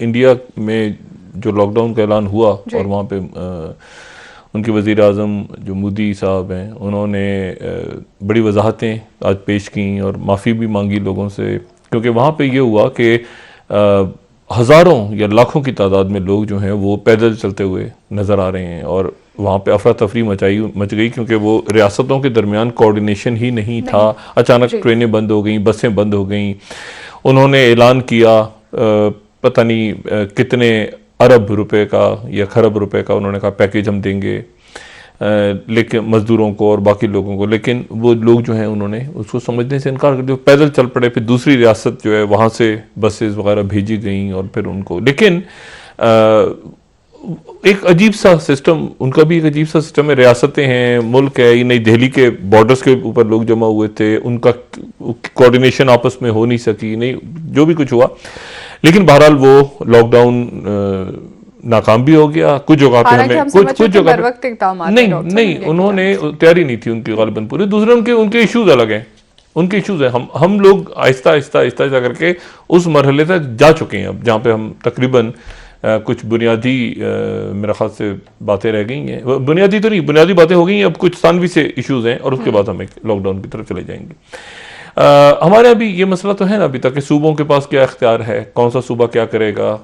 India में जो lockdown का ऐलान हुआ और वहाँ पे उनके वज़ीर आज़म जो मोदी साहब हैं उन्होंने बड़ी वजाहतें आज पेश की और माफ़ी भी मांगी लोगों से, क्योंकि वहाँ पे ये हुआ कि हज़ारों या लाखों की तादाद में लोग जो हैं वो पैदल चलते हुए नज़र आ रहे हैं और वहाँ पे अफरा तफरी मच गई, क्योंकि वो रियासतों के दरमियान कोऑर्डिनेशन ही नहीं था। अचानक ट्रेनें बंद हो गई, बसें बंद हो गई। उन्होंने ऐलान किया पता नहीं कितने अरब रुपए का या खरब रुपए का उन्होंने कहा पैकेज हम देंगे लेकिन मजदूरों को और बाकी लोगों को, लेकिन वो लोग जो हैं उन्होंने उसको समझने से इनकार कर दिया, पैदल चल पड़े। फिर दूसरी रियासत जो है वहाँ से बसेस वगैरह भेजी गई और फिर उनको, लेकिन एक अजीब सा सिस्टम, उनका भी एक अजीब सा सिस्टम है। रियासतें हैं, मुल्क है, ये नई दिल्ली के बॉर्डर्स के ऊपर लोग जमा हुए थे, उनका कोऑर्डिनेशन आपस में हो नहीं सकी, नहीं जो भी कुछ हुआ। लेकिन बहरहाल वो लॉकडाउन नाकाम भी हो गया। कुछ जगह पे हमें कुछ जगह नहीं उन्होंने तैयारी नहीं थी उनकी गालिबन पूरी। दूसरे उनके इश्यूज अलग हैं, उनके इश्यूज हैं। हम लोग आहिस्ता आहिस्ता करके उस मरहले तक जा चुके हैं अब जहाँ पे हम तकरीबन कुछ बुनियादी मेरा ख्याल से बातें रह गई हैं, बुनियादी तो नहीं, बुनियादी बातें हो गई हैं, अब कुछ सानवी से इश्यूज हैं और उसके बाद हम एक लॉकडाउन की तरफ चले जाएंगे। हमारे अभी ये मसला तो है ना अभी तक कि सूबों के पास क्या इख्तियार है, कौन सा सूबा क्या करेगा।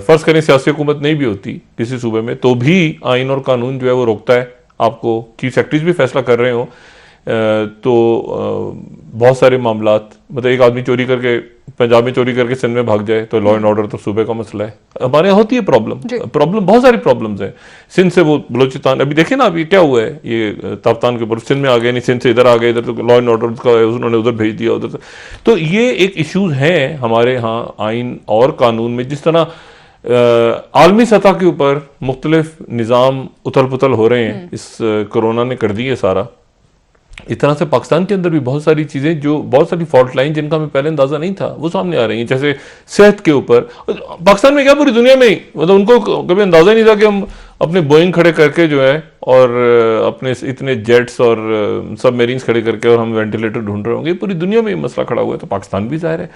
फ़र्ज़ करें सियासी हुकूमत नहीं भी होती किसी सूबे में तो भी आइन और कानून जो है वो रोकता है आपको, चीफ सेक्रेटरीज भी फैसला कर रहे हो तो बहुत सारे मामलात, मतलब एक आदमी चोरी करके पंजाब में चोरी करके सिंध में भाग जाए तो लॉ एंड ऑर्डर तो सूबे का मसला है। हमारे यहाँ होती है प्रॉब्लम बहुत सारी प्रॉब्लम्स हैं। सिंध से वो बलोचिस्तान, अभी देखे ना अभी क्या हुआ है, ये ताफ्तान के ऊपर सिंध में आ गए, नहीं सिंध से इधर आ गए, इधर तो लॉ एंड ऑर्डर का उन्होंने उधर भेज दिया उधर। तो ये एक इशूज हैं हमारे यहाँ आइन और कानून में। जिस तरह आलमी सतह के ऊपर मुख्तलिफ निज़ाम उथल पुथल हो रहे हैं, इस कोरोना ने कर दी है सारा, इस तरह से पाकिस्तान के अंदर भी बहुत सारी चीज़ें, जो बहुत सारी फॉल्ट लाइन जिनका हमें पहले अंदाज़ा नहीं था वो सामने आ रही हैं। जैसे सेहत के ऊपर पाकिस्तान में क्या पूरी दुनिया में ही, मतलब उनको कभी अंदाज़ा ही नहीं था कि हम अपने बोइंग खड़े करके जो है और अपने इतने जेट्स और सबमरीन्स खड़े करके और हम वेंटिलेटर ढूंढ रहे होंगे। पूरी दुनिया में मसला खड़ा हुआ है, तो पाकिस्तान भी ज़ाहिर है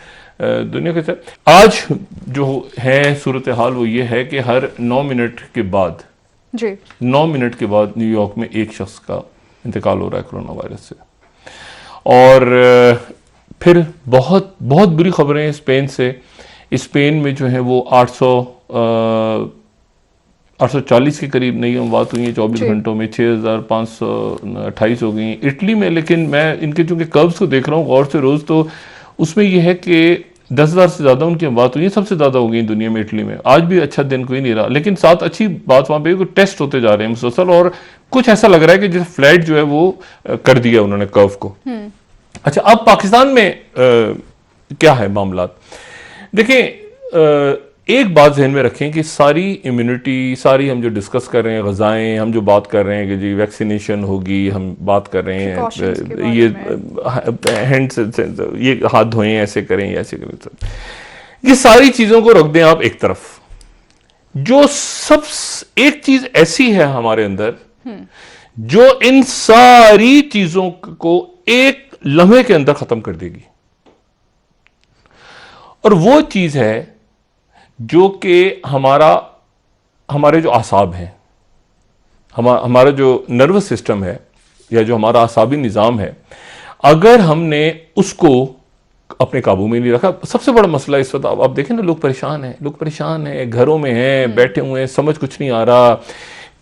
दुनिया के साथ। आज जो है सूरत हाल वो ये है कि हर 9 मिनट के बाद 9 मिनट के बाद न्यूयॉर्क में एक शख्स का इंतकाल हो रहा है कोरोना वायरस से। और फिर बहुत बहुत बुरी खबरें हैं स्पेन से। स्पेन में जो है वो 840 के करीब नई अमवात हुई हैं 24 घंटों में, 6528 हो गई इटली में। लेकिन मैं इनके चूंकि कर्व्स को देख रहा हूँ गौर से रोज़, तो उसमें यह है कि 10,000 से ज़्यादा उनकी अमवात हुई है, सबसे ज़्यादा हो गई दुनिया में इटली में। आज भी अच्छा दिन कोई नहीं रहा, लेकिन साथ अच्छी बात वहाँ पे टेस्ट होते जा रहे हैं मुसलसल, और कुछ ऐसा लग रहा है कि जैसे फ्लैट जो है वो कर दिया उन्होंने कर्व को। अच्छा, अब पाकिस्तान में क्या है मामला? देखिए, एक बात जहन में रखें कि सारी इम्यूनिटी, सारी हम जो डिस्कस कर रहे हैं, ग़ज़ाएँ हम जो बात कर रहे हैं कि जी वैक्सीनेशन होगी, हम बात कर रहे हैं ये हैंड से ये हाथ धोएं, ऐसे करें ऐसे करें, ये सारी चीज़ों को रख दें आप एक तरफ। जो सब एक चीज़ ऐसी है हमारे अंदर जो इन सारी चीज़ों को एक लम्हे के अंदर ख़त्म कर देगी, और वो चीज़ है जो कि हमारे जो आसाब हैं, हमारा जो नर्वस सिस्टम है या जो हमारा आसाबी निज़ाम है, अगर हमने उसको अपने काबू में नहीं रखा। सबसे बड़ा मसला इस वक्त आप देखें ना, लोग परेशान हैं, घरों में हैं, बैठे हुए हैं, समझ कुछ नहीं आ रहा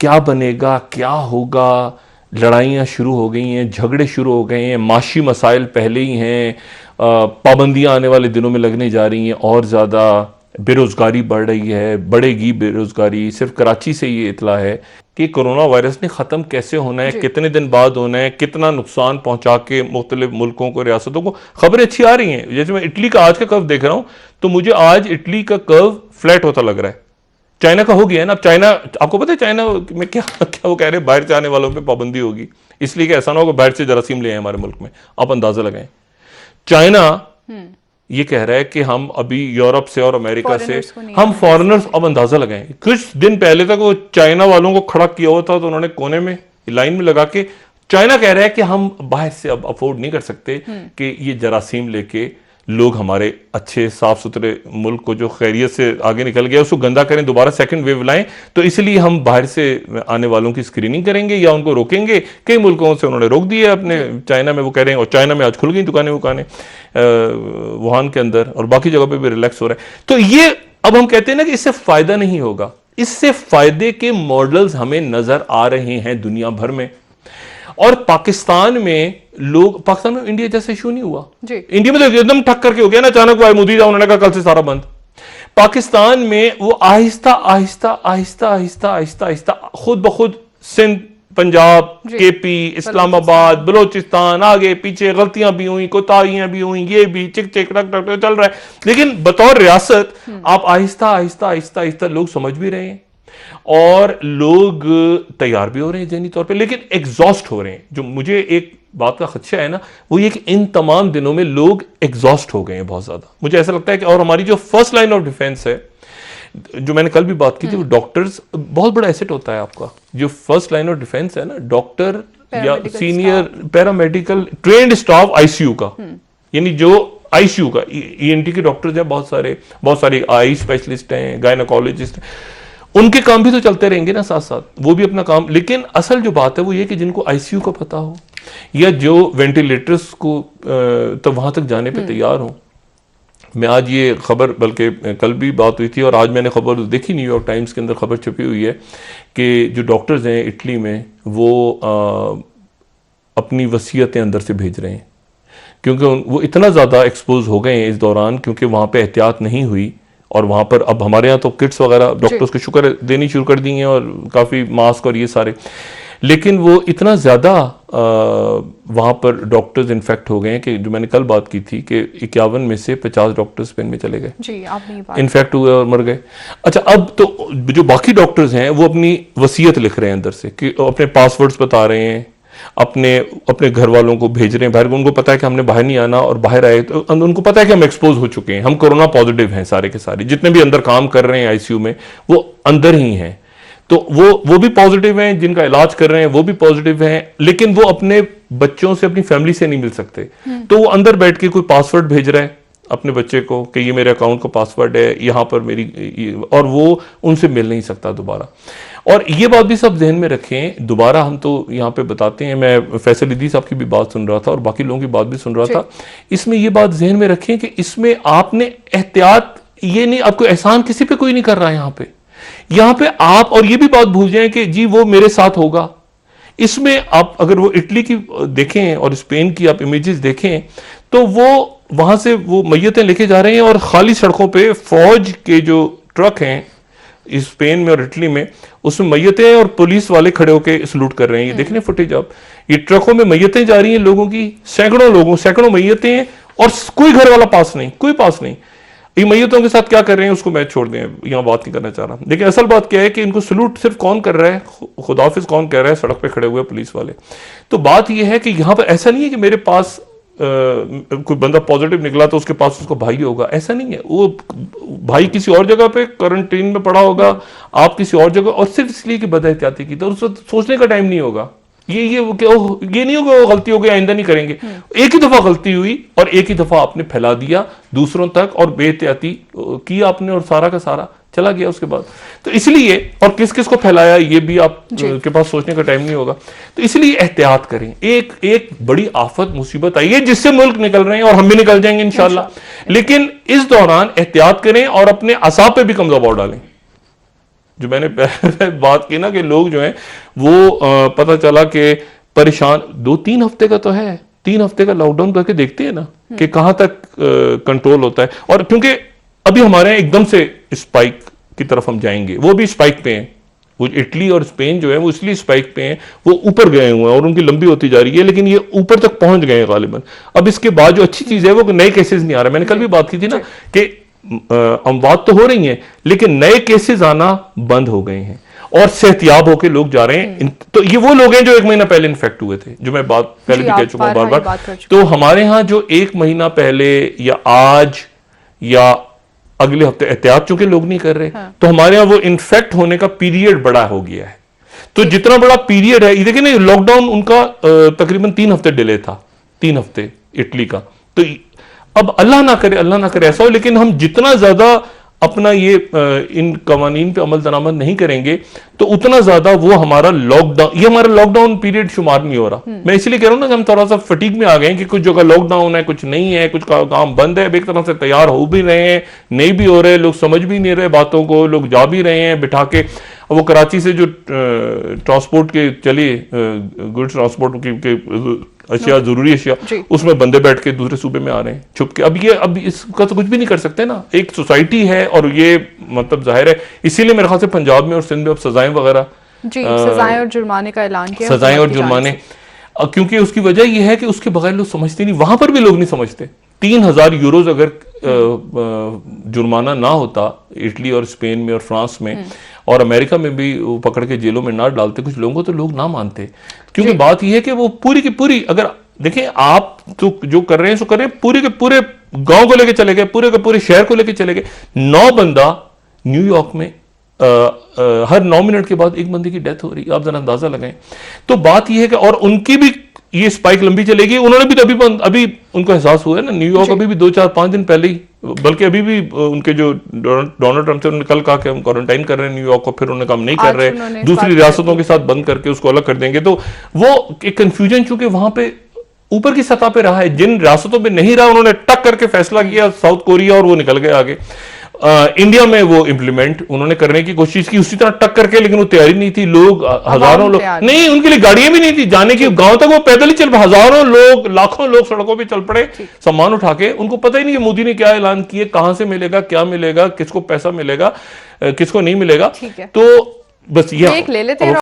क्या बनेगा, क्या होगा। लड़ाइयाँ शुरू हो गई हैं, झगड़े शुरू हो गए हैं, माशी मसाइल पहले ही हैं, पाबंदियाँ आने वाले दिनों में लगने जा रही हैं और ज़्यादा, बेरोज़गारी बढ़ रही है, बढ़ेगी बेरोज़गारी। सिर्फ कराची से ये इतला है कि कोरोना वायरस ने ख़त्म कैसे होना है, कितने दिन बाद होना है, कितना नुकसान पहुंचा के मुख्तलिफ मुल्कों को, रियासतों को। खबरें अच्छी आ रही हैं, जैसे मैं इटली का आज का कर्व देख रहा हूं तो मुझे आज इटली का कर्व फ्लैट होता लग रहा है। चाइना का हो गया है ना। अब चाइना, आपको पता है चाइना में क्या वो कह रहे हैं, बाहर से आने वालों पर पाबंदी होगी, इसलिए कि ऐसा ना हो बाहर से जरासीम ले आए हमारे मुल्क में। आप अंदाजा लगाएं, चाइना ये कह रहा है कि हम अभी यूरोप से और अमेरिका से हम फॉरेनर्स, अब अंदाजा लगाएं, कुछ दिन पहले तक वो चाइना वालों को खड़ा किया हुआ था तो उन्होंने कोने में लाइन में लगा के, चाइना कह रहा है कि हम बाहर से अब अफोर्ड नहीं कर सकते कि ये जरासीम लेके लोग हमारे अच्छे साफ सुथरे मुल्क को जो खैरियत से आगे निकल गया उसको गंदा करें, दोबारा सेकंड वेव लाएं, तो इसलिए हम बाहर से आने वालों की स्क्रीनिंग करेंगे या उनको रोकेंगे। कई मुल्कों से उन्होंने रोक दिया अपने, चाइना में वो कह रहे हैं, और चाइना में आज खुल गई दुकानें वुहान के अंदर, और बाकी जगह पे भी रिलैक्स हो रहा है। तो ये अब हम कहते हैं ना कि इससे फायदा नहीं होगा, इससे फायदे के मॉडल्स हमें नजर आ रहे हैं दुनिया भर में। और पाकिस्तान में पाकिस्तान में इंडिया जैसा इशू नहीं हुआ जी। इंडिया में तो एकदम ठक करके हो गया ना, अचानक वो मोदी उन्होंने कहा कल से सारा बंद। पाकिस्तान में वो आहिस्ता आहिस्ता आहिस्ता आहिस्ता आहिस्ता आहिस्ता खुद ब खुद सिंध, पंजाब, केपी, इस्लामाबाद, बलोचिस्तान, आगे पीछे गलतियां भी हुई, कोताहियां भी हुई, ये भी चिक चिक रक रक चल रहा है। लेकिन बतौर रियासत आप आहिस्ता आहिस्ता आहिस्ता आहिस्ता लोग समझ भी रहे हैं और लोग तैयार भी हो रहे हैं जहनी तौर पे, लेकिन एग्जॉस्ट हो रहे हैं। जो मुझे एक बात का खदशा है ना, वो ये कि इन तमाम दिनों में लोग एग्जॉस्ट हो गए हैं बहुत ज्यादा। मुझे ऐसा लगता है कि और हमारी जो फर्स्ट लाइन ऑफ डिफेंस है, जो मैंने कल भी बात की थी, वो डॉक्टर्स बहुत बड़ा एसेट होता है आपका। जो फर्स्ट लाइन ऑफ डिफेंस है ना, डॉक्टर या senior paramedical trend staff ICU का, यानी जो आईसीयू का ईएनटी के डॉक्टर्स हैं, बहुत सारे आई स्पेशलिस्ट हैं, गायनाकोलॉजिस्ट हैं, उनके काम भी तो चलते रहेंगे ना साथ साथ, वो भी अपना काम। लेकिन असल जो बात है वो ये कि जिनको आईसीयू का पता हो या जो वेंटिलेटर्स को तो वहां तक जाने पे तैयार हो। मैं आज ये खबर, बल्कि कल भी बात हुई थी और आज मैंने खबर देखी, न्यूयॉर्क टाइम्स के अंदर खबर छपी हुई है कि जो डॉक्टर्स हैं इटली में, वो अपनी वसीयतें अंदर से भेज रहे हैं, क्योंकि वो इतना ज़्यादा एक्सपोज हो गए हैं इस दौरान, क्योंकि वहाँ पे एहतियात नहीं हुई। और वहाँ पर अब हमारे यहाँ तो किट्स वगैरह डॉक्टर्स को शुक्र देनी शुरू कर दी हैं, और काफ़ी मास्क और ये सारे, लेकिन वो इतना ज़्यादा वहाँ पर डॉक्टर्स इन्फेक्ट हो गए हैं कि जो मैंने कल बात की थी कि 51 में से 50 डॉक्टर्स स्पेन में चले गए जी, इन्फेक्ट हुए और मर गए। अच्छा, अब तो जो बाकी डॉक्टर्स हैं वो अपनी वसीयत लिख रहे हैं अंदर से, कि अपने पासवर्ड्स बता रहे हैं, अपने घर वालों को भेज रहे हैं बाहर। उनको पता है कि हमने बाहर नहीं आना, और बाहर आए तो उनको पता है कि हम एक्सपोज हो चुके हैं, हम कोरोना पॉजिटिव हैं सारे के सारे, जितने भी अंदर काम कर रहे हैं आईसीयू में वो अंदर ही हैं। तो वो भी पॉजिटिव हैं, जिनका इलाज कर रहे हैं वो भी पॉजिटिव हैं, लेकिन वो अपने बच्चों से, अपनी फैमिली से नहीं मिल सकते। तो वो अंदर बैठ के कोई पासवर्ड भेज रहा है अपने बच्चे को कि ये मेरे अकाउंट का पासवर्ड है, यहाँ पर मेरी, और वो उनसे मिल नहीं सकता दोबारा। और ये बात भी सब ध्यान में रखें, दोबारा हम तो यहाँ पे बताते हैं, मैं फैसल इद्रीस साहब की भी बात सुन रहा था और बाकी लोगों की बात भी सुन रहा था, इसमें ये बात ध्यान में रखें कि इसमें आपने एहतियात, ये नहीं, आपको एहसान किसी पे कोई नहीं कर रहा है यहाँ पे आप, और ये भी बात भूल जाएं कि जी वो मेरे साथ होगा। इसमें आप अगर वो इटली की देखें और स्पेन की आप इमेजेस देखें, तो वो वहां से वो मैयतें लेके जा रहे हैं और खाली सड़कों पे फौज के जो ट्रक हैं स्पेन में और इटली में, उसमें मैयतें और पुलिस वाले खड़े होकर सलूट कर रहे हैं। ये देख लें फुटेज आप, ये ट्रकों में मैयतें जा रही हैं लोगों की, सैकड़ों मैयतें हैं, और कोई घर वाला पास नहीं, कोई पास नहीं। ये मैयतों के साथ क्या कर रहे हैं उसको मैं छोड़ दें, यहाँ बात नहीं करना चाह रहा। लेकिन असल बात क्या है कि इनको सलूट सिर्फ कौन कर रहा है, खुदाफिज कौन कह रहा है, सड़क पे खड़े हुए पुलिस वाले। तो बात यह है कि यहाँ पर ऐसा नहीं है कि मेरे पास कोई बंदा पॉजिटिव निकला तो उसके पास उसका भाई होगा, ऐसा नहीं है। वो भाई किसी और जगह पे क्वारंटीन में पड़ा होगा, आप किसी और जगह, और सिर्फ इसलिए कि बदएहतियाती की, तो उसको सोचने का टाइम नहीं होगा। ये नहीं होगा वो गलती हो गई आइंदा नहीं करेंगे। एक ही दफा गलती हुई और एक ही दफा आपने फैला दिया दूसरों तक, और बेहतियाती की आपने, और सारा का सारा चला गया उसके बाद। तो इसलिए, और किस किस को फैलाया ये भी आप के पास सोचने का टाइम नहीं होगा। तो इसलिए एहतियात करें। एक बड़ी आफत मुसीबत आई है जिससे मुल्क निकल रहे हैं, और हम भी निकल जाएंगे इंशाल्लाह। लेकिन इस दौरान एहतियात करें और अपने असाब पे भी कम दबाव डालें। जो मैंने बात की ना कि लोग जो हैं वो पता चला कि परेशान, 2-3 हफ्ते का तो है, 3 हफ्ते का लॉकडाउन करके देखते हैं ना कि कहां तक कंट्रोल होता है। और क्योंकि अभी हमारे यहाँ एकदम से स्पाइक की तरफ हम जाएंगे, वो भी स्पाइक पे हैं। वो इटली और स्पेन जो है वो इसलिए स्पाइक पे हैं, वो ऊपर गए हुए हैं और उनकी लंबी होती जा रही है, लेकिन ये ऊपर तक पहुंच गए हैं गालिबन। अब इसके बाद जो अच्छी चीज है वो नए केसेस नहीं आ रहे। मैंने कल भी बात की थी ना कि अमवात तो हो रही हैं, लेकिन नए केसेस आना बंद हो गए हैं और सेहतियाब होकर लोग जा रहे हैं। तो ये वो लोग हैं जो 1 महीना पहले इन्फेक्ट हुए थे, जो मैं बात पहले भी कह चुका हूं बार बार। तो हमारे यहां जो 1 महीना पहले या आज या अगले हफ्ते एहतियात चूंकि लोग नहीं कर रहे, तो हमारे यहां वो इन्फेक्ट होने का पीरियड बड़ा हो गया है। तो जितना बड़ा पीरियड है, देखिए ना, लॉकडाउन उनका तकरीबन 3 हफ्ते डिले था, 3 हफ्ते इटली का। तो अब अल्लाह ना करे ऐसा हो, लेकिन हम जितना ज्यादा अपना ये इन कवानीन पे अमल दरामद नहीं करेंगे तो उतना ज्यादा वो हमारा लॉकडाउन पीरियड शुमार नहीं हो रहा। मैं इसलिए कह रहा हूं ना कि हम थोड़ा सा फटीग में आ गए हैं कि कुछ जगह लॉकडाउन है, कुछ नहीं है, कुछ काम बंद है। अब एक तरह से तैयार हो भी रहे हैं, नहीं भी हो रहे, लोग समझ भी नहीं रहे बातों को, लोग जा भी रहे हैं बिठा के। वो कराची से जो ट्रांसपोर्ट के चले गुड्स ट्रांसपोर्ट के अशिया, जरूरी अशिया, उसमें बंदे बैठ के दूसरे सूबे में आ रहे हैं छुप के। अब इसका तो कुछ भी नहीं कर सकते ना, एक सोसाइटी है और ये मतलब जाहिर है। इसीलिए मेरे ख्याल से पंजाब में और सिंध में अब सजाएं वगैरह, सजाएं और जुर्माने का ऐलान किया, सजाएं और जुर्माने, क्योंकि उसकी वजह यह है कि उसके बगैर लोग समझते नहीं, वहां पर भी लोग नहीं समझते। 3000 यूरोज अगर जुर्माना ना होता इटली और स्पेन में और फ्रांस में और अमेरिका में भी वो पकड़ के जेलों में ना डालते कुछ लोगों को, तो लोग ना मानते। क्योंकि बात यह है कि वो पूरी की पूरी, अगर देखिए आप तो जो कर रहे हैं सो कर रहे हैं, पूरे के पूरे गांव को लेके चले गए, पूरे के पूरे शहर को लेके चले गए। 9 बंदा न्यूयॉर्क में हर 9 मिनट के बाद एक बंदे की डेथ हो रही है, आप जरा अंदाजा लगाएं। तो बात यह है कि और उनकी भी ये स्पाइक लंबी चलेगी। उन्होंने भी तो अभी उनको एहसास हुआ है ना, न्यूयॉर्क अभी भी 2-4-5 दिन पहले ही, बल्कि अभी भी उनके जो डोनाल्ड ट्रंप थे उन्होंने कल कहा कि हम क्वारंटाइन कर रहे हैं न्यूयॉर्क को, फिर उन्होंने काम नहीं कर रहे, दूसरी रियासतों के साथ बंद करके उसको अलग कर देंगे। तो वो एक कंफ्यूजन चूंकि वहां पे ऊपर की सतह पे रहा है, जिन रियासतों में नहीं रहा उन्होंने टक करके फैसला किया, साउथ कोरिया, और वो निकल गए आगे। इंडिया में वो इंप्लीमेंट उन्होंने करने की कोशिश की उसी तरह टक करके, लेकिन वो तैयारी नहीं थी। लोग हजारों लोग नहीं, उनके लिए गाड़ियां भी नहीं थी जाने की, गांव तक वो पैदल ही चल पड़े, हजारों लोग, लाखों लोग सड़कों पे चल पड़े सामान उठा के। उनको पता ही नहीं कि मोदी ने क्या ऐलान किए, कहां से मिलेगा, क्या मिलेगा, किसको पैसा मिलेगा, किसको नहीं मिलेगा। तो बस ये ले लेते हैं।